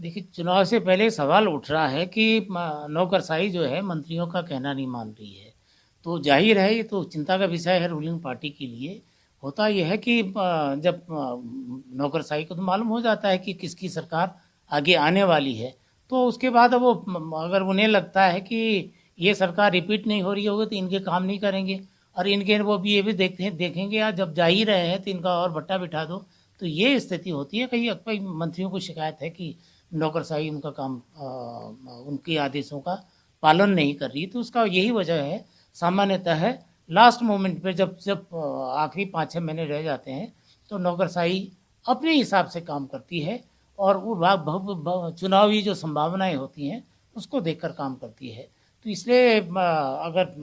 देखिए, चुनाव से पहले सवाल उठ रहा है कि नौकरशाही जो है मंत्रियों का कहना नहीं मान रही है। तो ज़ाहिर है ये तो चिंता का विषय है रूलिंग पार्टी के लिए। होता ये है कि जब नौकरशाही को तो मालूम हो जाता है कि किसकी सरकार आगे आने वाली है, तो उसके बाद वो अगर उन्हें लगता है कि ये सरकार रिपीट नहीं हो रही होगी तो इनके काम नहीं करेंगे और इनके वो भी ये भी देखेंगे यार जब जा ही रहे हैं तो इनका और भट्टा बिठा दो। तो ये स्थिति होती है। कई मंत्रियों को शिकायत है कि नौकरशाही उनका काम उनके आदेशों का पालन नहीं कर रही, तो उसका यही वजह है सामान्यतः है। लास्ट मोमेंट पे जब जब आखिरी 5-6 महीने रह जाते हैं तो नौकरशाही अपने हिसाब से काम करती है और वो चुनावी जो संभावनाएं होती हैं उसको देखकर काम करती है। तो इसलिए अगर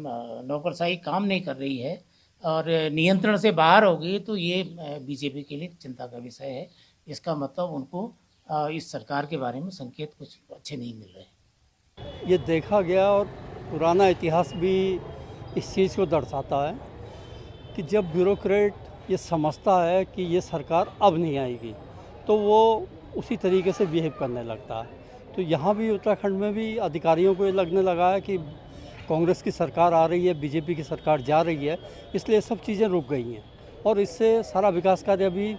नौकरशाही काम नहीं कर रही है और नियंत्रण से बाहर हो गई तो ये बीजेपी के लिए चिंता का विषय है। इसका मतलब उनको इस सरकार के बारे में संकेत कुछ अच्छे नहीं मिल रहे। ये देखा गया और पुराना इतिहास भी इस चीज़ को दर्शाता है कि जब ब्यूरोक्रेट ये समझता है कि ये सरकार अब नहीं आएगी तो वो उसी तरीके से बिहेव करने लगता है। तो यहाँ भी उत्तराखंड में भी अधिकारियों को ये लगने लगा है कि कांग्रेस की सरकार आ रही है, बीजेपी की सरकार जा रही है, इसलिए सब चीज़ें रुक गई हैं और इससे सारा विकास कार्य भी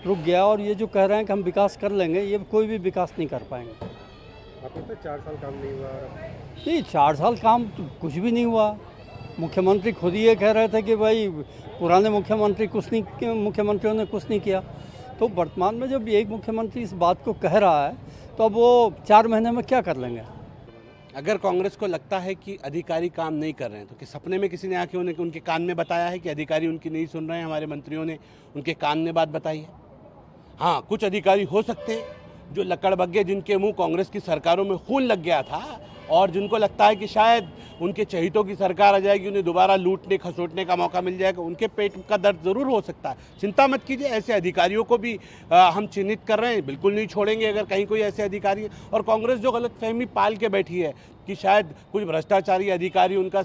रुक गया। और ये जो कह रहे हैं कि हम विकास कर लेंगे, ये कोई भी विकास नहीं कर पाएंगे। आपको पता है 4 साल काम नहीं हुआ? नहीं, 4 साल काम तो कुछ भी नहीं हुआ। मुख्यमंत्री खुद ही ये कह रहे थे कि भाई पुराने मुख्यमंत्रियों ने कुछ नहीं किया। तो वर्तमान में जब एक मुख्यमंत्री इस बात को कह रहा है तो अब वो 4 महीने में क्या कर लेंगे। अगर कांग्रेस को लगता है कि अधिकारी काम नहीं कर रहे हैं तो कि सपने में किसी ने आके उनके कान में बताया है कि अधिकारी उनकी नहीं सुन रहे हैं? हमारे मंत्रियों ने उनके कान में बात बताई है। हाँ, कुछ अधिकारी हो सकते हैं जो लकड़बग्गे, जिनके मुंह कांग्रेस की सरकारों में खून लग गया था और जिनको लगता है कि शायद उनके चहितों की सरकार आ जाएगी, उन्हें दोबारा लूटने खसोटने का मौका मिल जाएगा, उनके पेट का दर्द ज़रूर हो सकता है। चिंता मत कीजिए, ऐसे अधिकारियों को भी हम चिन्हित कर रहे हैं, बिल्कुल नहीं छोड़ेंगे अगर कहीं कोई ऐसे अधिकारी है। और कांग्रेस जो गलतफहमी पाल के बैठी है कि शायद कुछ भ्रष्टाचारी अधिकारी उनका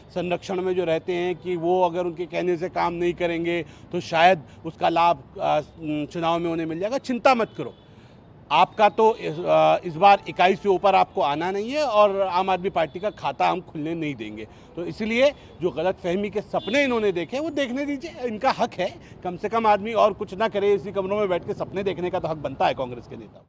संरक्षण में जो रहते हैं कि वो अगर उनके कहने से काम नहीं करेंगे तो शायद उसका लाभ चुनाव में उन्हें मिल जाएगा। चिंता मत करो, आपका तो इस बार इकाई से ऊपर आपको आना नहीं है और आम आदमी पार्टी का खाता हम खुलने नहीं देंगे। तो इसलिए जो गलतफहमी के सपने इन्होंने देखे वो देखने दीजिए, इनका हक है। कम से कम आदमी और कुछ ना करे, इसी कमरों में बैठ के सपने देखने का तो हक बनता है कांग्रेस के नेता।